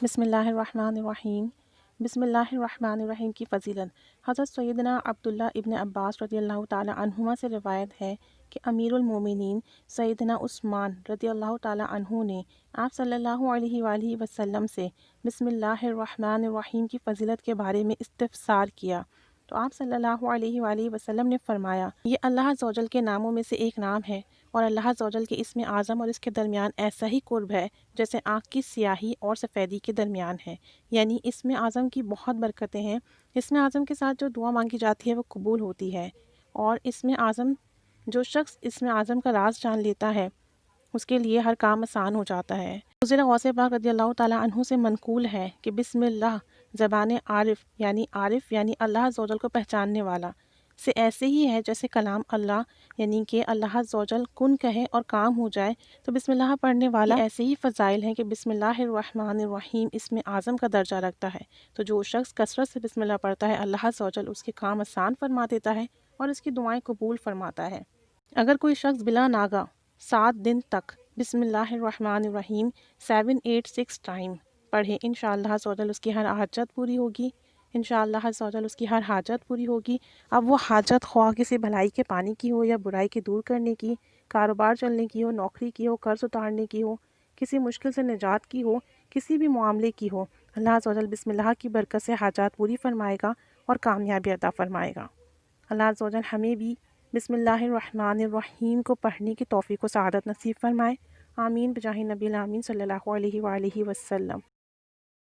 بسم اللہ الرحمن الرحیم۔ بسم اللہ الرحمن الرحیم کی فضیلت حضرت سیدنا عبداللہ ابن عباس رضی اللہ تعالی عنہما سے روایت ہے کہ امیر المومنین سیدنا عثمان رضی اللہ تعالی عنہ نے آپ صلی اللہ علیہ وآلہ وسلم سے بسم اللہ الرحمن الرحیم کی فضیلت کے بارے میں استفسار کیا تو آپ صلی اللہ علیہ وآلہ وسلم نے فرمایا، یہ اللہ عز و جل کے ناموں میں سے ایک نام ہے اور اللہ عز و جل کے اسم اعظم اور اس کے درمیان ایسا ہی قرب ہے جیسے آنکھ کی سیاہی اور سفیدی کے درمیان ہے، یعنی اسم اعظم کی بہت برکتیں ہیں۔ اسم اعظم کے ساتھ جو دعا مانگی جاتی ہے وہ قبول ہوتی ہے، اور اسم اعظم جو شخص اسم اعظم کا راز جان لیتا ہے اس کے لیے ہر کام آسان ہو جاتا ہے۔ حضرت غوث پاک رضی اللہ تعالیٰ عنہ سے منقول ہے کہ بسم اللہ زبان عارف یعنی اللہ عز و جل کو پہچاننے والا سے ایسے ہی ہے جیسے کلام اللہ، یعنی کہ اللہ عز و جل کن کہے اور کام ہو جائے تو بسم اللہ پڑھنے والا ایسے ہی فضائل ہیں کہ بسم اللہ الرحمن الرحیم اسم اعظم کا درجہ رکھتا ہے۔ تو جو شخص کثرت سے بسم اللہ پڑھتا ہے اللہ عز و جل اس کے کام آسان فرما دیتا ہے اور اس کی دعائیں قبول فرماتا ہے۔ اگر کوئی شخص بلا ناغہ 7 دن تک بسم اللہ الرحمن الرحیم 786 ٹائم پڑھے، انشاءاللہ عز و جل اس کی ہر حاجت پوری ہوگی، انشاءاللہ عز و جل اس کی ہر حاجت پوری ہوگی۔ اب وہ حاجت خواہ کسی بھلائی کے پانے کی ہو یا برائی کے دور کرنے کی، کاروبار چلنے کی ہو، نوکری کی ہو، قرض اتارنے کی ہو، کسی مشکل سے نجات کی ہو، کسی بھی معاملے کی ہو، اللہ عز و جل بسم اللہ کی برکت سے حاجات پوری فرمائے گا اور کامیابی عطا فرمائے گا۔ اللہ عز و جل ہمیں بھی بسم اللہ الرحمن الرحیم کو پڑھنے کی توفیق و سعادت نصیب فرمائے۔ آمین بجاہ نبی الامین صلی اللہ علیہ وآلہ وسلم۔